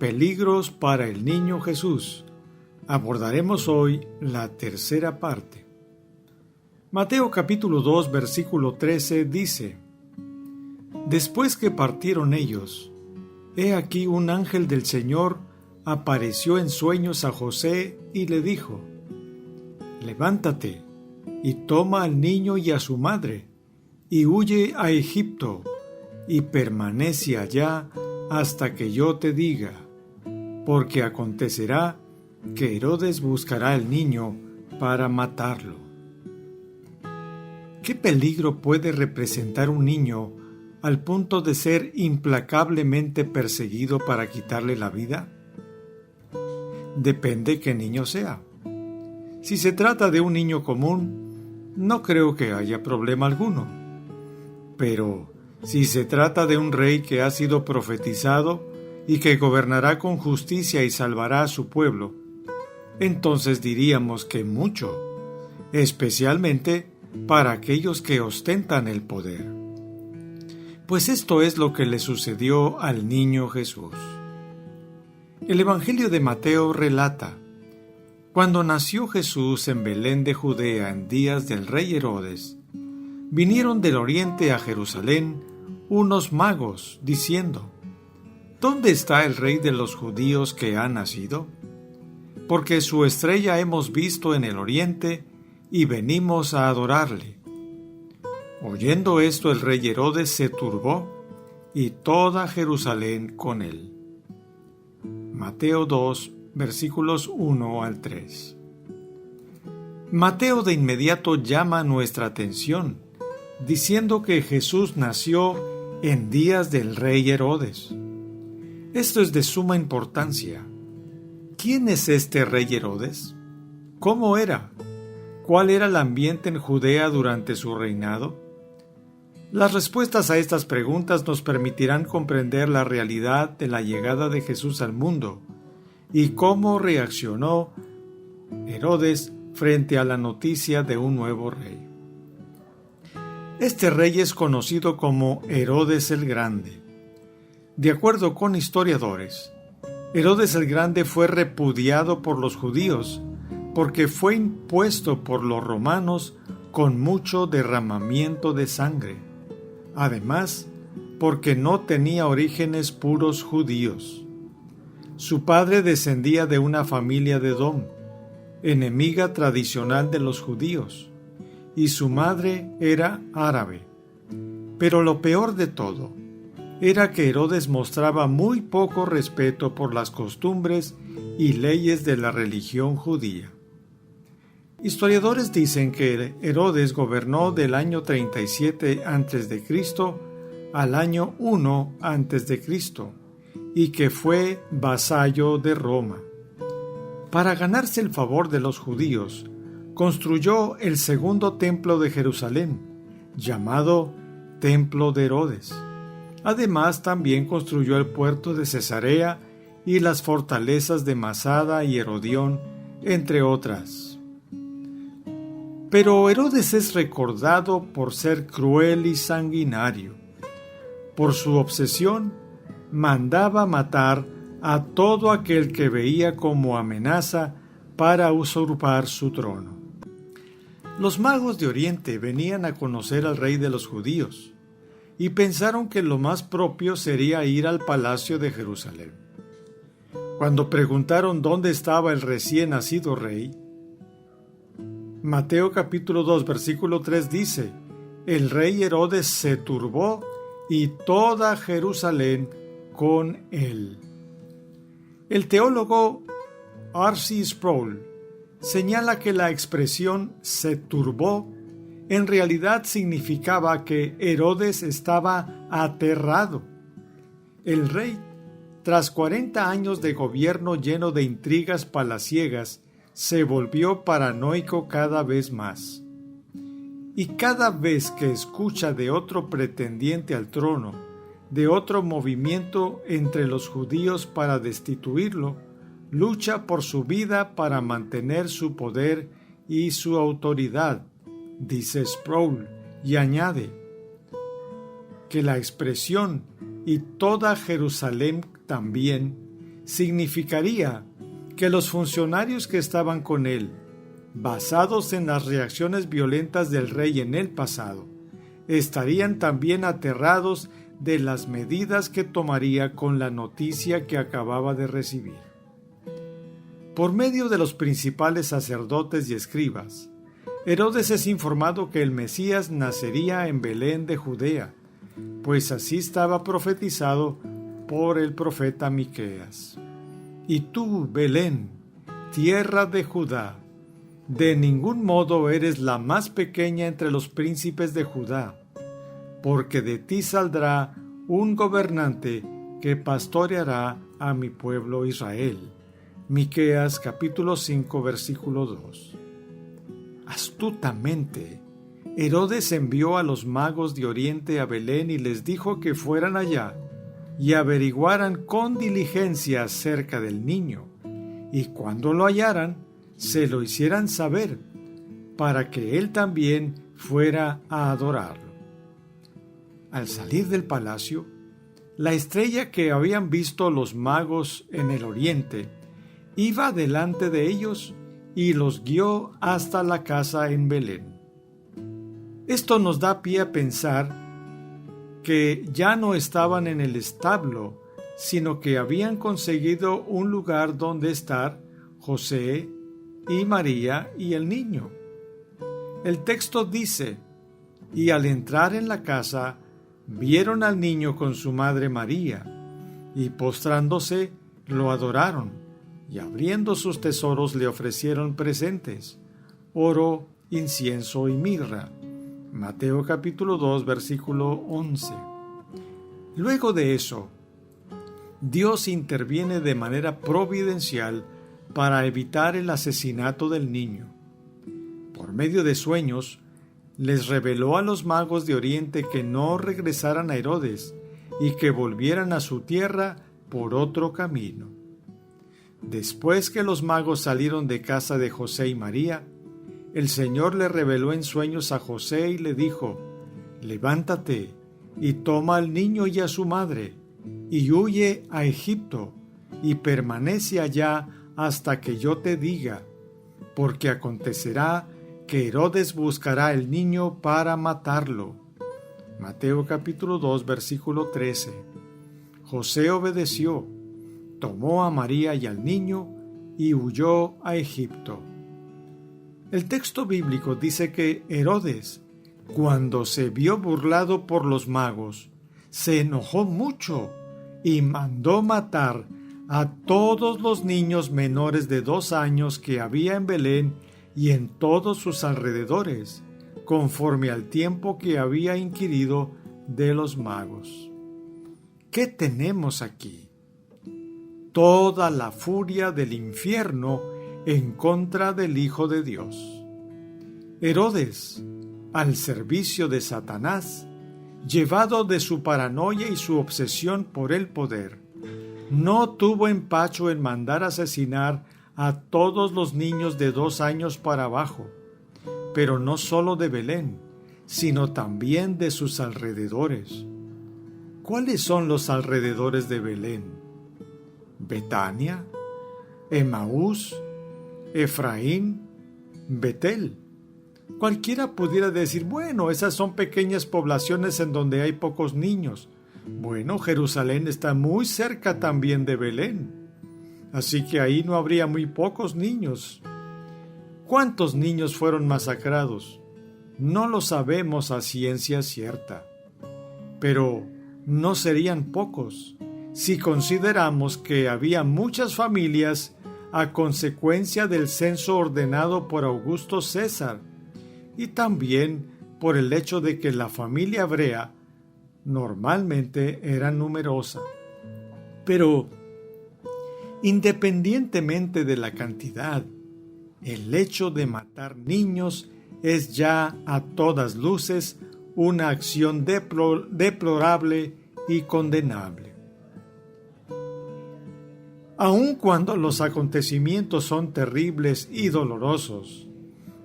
peligros para el niño Jesús. Abordaremos hoy la tercera parte. Mateo capítulo 2, versículo 13 dice: Después que partieron ellos, he aquí un ángel del Señor apareció en sueños a José y le dijo: Levántate y toma al niño y a su madre, y huye a Egipto, y permanece allá hasta que yo te diga, porque acontecerá que Herodes buscará al niño para matarlo. ¿Qué peligro puede representar un niño al punto de ser implacablemente perseguido para quitarle la vida? Depende qué niño sea. Si se trata de un niño común, no creo que haya problema alguno. Pero si se trata de un rey que ha sido profetizado y que gobernará con justicia y salvará a su pueblo, entonces diríamos que mucho, especialmente para aquellos que ostentan el poder. Pues esto es lo que le sucedió al niño Jesús. El Evangelio de Mateo relata: Cuando nació Jesús en Belén de Judea en días del rey Herodes, vinieron del oriente a Jerusalén unos magos, diciendo: ¿Dónde está el rey de los judíos que ha nacido? Porque su estrella hemos visto en el oriente y venimos a adorarle. Oyendo esto, el rey Herodes se turbó y toda Jerusalén con él. Mateo 2, versículos 1 al 3. Mateo de inmediato llama nuestra atención, diciendo que Jesús nació en días del rey Herodes. Esto es de suma importancia. ¿Quién es este rey Herodes? ¿Cómo era? ¿Cuál era el ambiente en Judea durante su reinado? Las respuestas a estas preguntas nos permitirán comprender la realidad de la llegada de Jesús al mundo y cómo reaccionó Herodes frente a la noticia de un nuevo rey. Este rey es conocido como Herodes el Grande. De acuerdo con historiadores, Herodes el Grande fue repudiado por los judíos porque fue impuesto por los romanos con mucho derramamiento de sangre. Además, porque no tenía orígenes puros judíos. Su padre descendía de una familia de Edom, enemiga tradicional de los judíos, y su madre era árabe. Pero lo peor de todo era que Herodes mostraba muy poco respeto por las costumbres y leyes de la religión judía. Historiadores dicen que Herodes gobernó del año 37 a.C. al año 1 a.C. y que fue vasallo de Roma. Para ganarse el favor de los judíos, construyó el segundo templo de Jerusalén, llamado Templo de Herodes. Además, también construyó el puerto de Cesarea y las fortalezas de Masada y Herodión, entre otras. Pero Herodes es recordado por ser cruel y sanguinario. Por su obsesión, mandaba matar a todo aquel que veía como amenaza para usurpar su trono. Los magos de Oriente venían a conocer al rey de los judíos y pensaron que lo más propio sería ir al palacio de Jerusalén. Cuando preguntaron dónde estaba el recién nacido rey, Mateo capítulo 2, versículo 3 dice: El rey Herodes se turbó y toda Jerusalén con él. El teólogo R.C. Sproul señala que la expresión se turbó en realidad significaba que Herodes estaba aterrado. El rey, tras 40 años de gobierno lleno de intrigas palaciegas, se volvió paranoico cada vez más. Y cada vez que escucha de otro pretendiente al trono, de otro movimiento entre los judíos para destituirlo, lucha por su vida para mantener su poder y su autoridad, dice Sproul, y añade que la expresión "y toda Jerusalén también" significaría que los funcionarios que estaban con él, basados en las reacciones violentas del rey en el pasado, estarían también aterrados de las medidas que tomaría con la noticia que acababa de recibir. Por medio de los principales sacerdotes y escribas, Herodes es informado que el Mesías nacería en Belén de Judea, pues así estaba profetizado por el profeta Miqueas. Y tú, Belén, tierra de Judá, de ningún modo eres la más pequeña entre los príncipes de Judá, porque de ti saldrá un gobernante que pastoreará a mi pueblo Israel. Miqueas capítulo 5 versículo 2. Astutamente, Herodes envió a los magos de Oriente a Belén y les dijo que fueran allá y averiguaran con diligencia acerca del niño, y cuando lo hallaran, se lo hicieran saber, para que él también fuera a adorarlo. Al salir del palacio, la estrella que habían visto los magos en el oriente iba delante de ellos y los guió hasta la casa en Belén. Esto nos da pie a pensar que ya no estaban en el establo, sino que habían conseguido un lugar donde estar José y María y el niño. El texto dice: y al entrar en la casa, vieron al niño con su madre María, y postrándose, lo adoraron, y abriendo sus tesoros le ofrecieron presentes, oro, incienso y mirra. Mateo capítulo 2, versículo 11. Luego de eso, Dios interviene de manera providencial para evitar el asesinato del niño. Por medio de sueños, les reveló a los magos de Oriente que no regresaran a Herodes y que volvieran a su tierra por otro camino. Después que los magos salieron de casa de José y María, el Señor le reveló en sueños a José y le dijo: levántate y toma al niño y a su madre, y huye a Egipto, y permanece allá hasta que yo te diga, porque acontecerá que Herodes buscará el niño para matarlo. Mateo capítulo 2, versículo 13. José obedeció, tomó a María y al niño y huyó a Egipto. El texto bíblico dice que Herodes, cuando se vio burlado por los magos, se enojó mucho y mandó matar a todos los niños menores de 2 años que había en Belén y en todos sus alrededores, conforme al tiempo que había inquirido de los magos. ¿Qué tenemos aquí? Toda la furia del infierno en contra del Hijo de Dios. Herodes, al servicio de Satanás, llevado de su paranoia y su obsesión por el poder, no tuvo empacho en mandar asesinar a todos los niños de 2 años para abajo, pero no solo de Belén, sino también de sus alrededores. ¿Cuáles son los alrededores de Belén? Betania, Emaús, Efraín, Betel. Cualquiera pudiera decir: bueno, esas son pequeñas poblaciones en donde hay pocos niños. Bueno, Jerusalén está muy cerca también de Belén, así que ahí no habría muy pocos niños. ¿Cuántos niños fueron masacrados? No lo sabemos a ciencia cierta, pero no serían pocos si consideramos que había muchas familias a consecuencia del censo ordenado por Augusto César, y también por el hecho de que la familia hebrea normalmente era numerosa. Pero, independientemente de la cantidad, el hecho de matar niños es ya a todas luces una acción deplorable y condenable. Aun cuando los acontecimientos son terribles y dolorosos,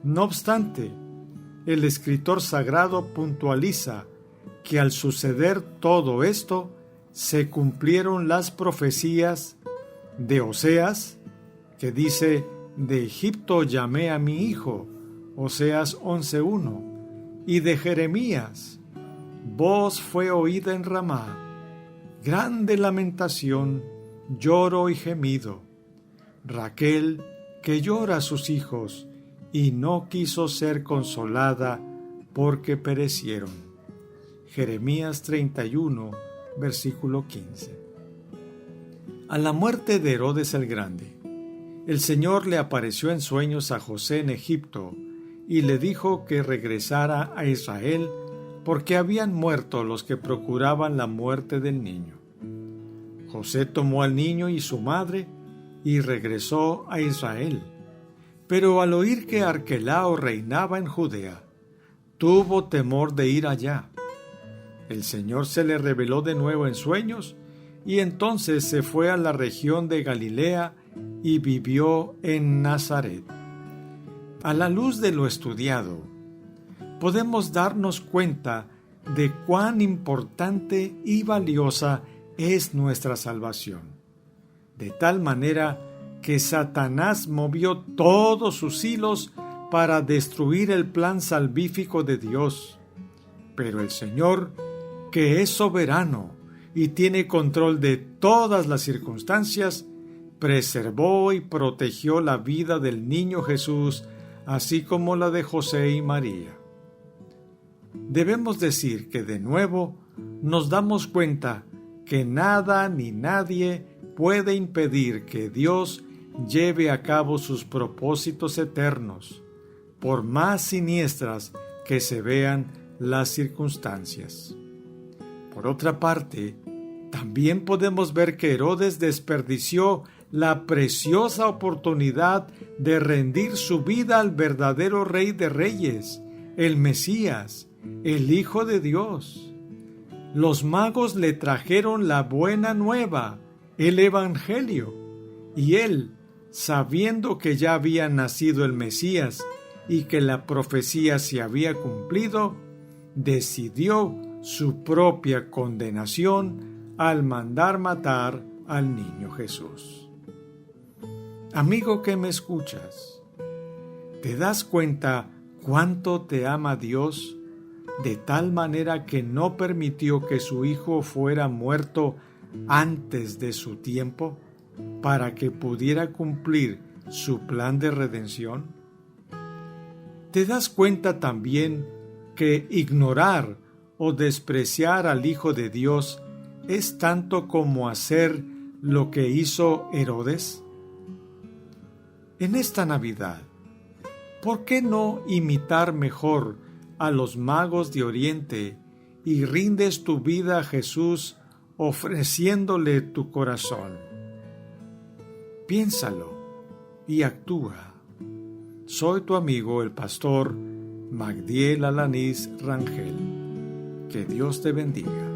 no obstante, el escritor sagrado puntualiza que al suceder todo esto, se cumplieron las profecías de Oseas, que dice: de Egipto llamé a mi hijo, Oseas 11:1, y de Jeremías: voz fue oída en Ramá, grande lamentación, lloro y gemido. Raquel, que llora a sus hijos, y no quiso ser consolada porque perecieron. Jeremías 31, versículo 15. A la muerte de Herodes el Grande, el Señor le apareció en sueños a José en Egipto y le dijo que regresara a Israel porque habían muerto los que procuraban la muerte del niño. José tomó al niño y su madre y regresó a Israel. Pero al oír que Arquelao reinaba en Judea, tuvo temor de ir allá. El Señor se le reveló de nuevo en sueños y entonces se fue a la región de Galilea y vivió en Nazaret. A la luz de lo estudiado, podemos darnos cuenta de cuán importante y valiosa es nuestra salvación, de tal manera que Satanás movió todos sus hilos para destruir el plan salvífico de Dios. Pero el Señor, que es soberano y tiene control de todas las circunstancias, preservó y protegió la vida del niño Jesús, así como la de José y María. Debemos decir que de nuevo nos damos cuenta que nada ni nadie puede impedir que Dios lleve a cabo sus propósitos eternos, por más siniestras que se vean las circunstancias. Por otra parte, también podemos ver que Herodes desperdició la preciosa oportunidad de rendir su vida al verdadero Rey de Reyes, el Mesías, el Hijo de Dios. Los magos le trajeron la buena nueva, el Evangelio, y él, sabiendo que ya había nacido el Mesías y que la profecía se había cumplido, decidió su propia condenación al mandar matar al niño Jesús. Amigo que me escuchas, ¿te das cuenta cuánto te ama Dios, de tal manera que no permitió que su Hijo fuera muerto antes de su tiempo, para que pudiera cumplir su plan de redención? ¿Te das cuenta también que ignorar o despreciar al Hijo de Dios es tanto como hacer lo que hizo Herodes? En esta Navidad, ¿por qué no imitar mejor a los magos de Oriente y rindes tu vida a Jesús ofreciéndole tu corazón? Piénsalo y actúa. Soy tu amigo el pastor Magdiel Alanís Rangel. Que Dios te bendiga.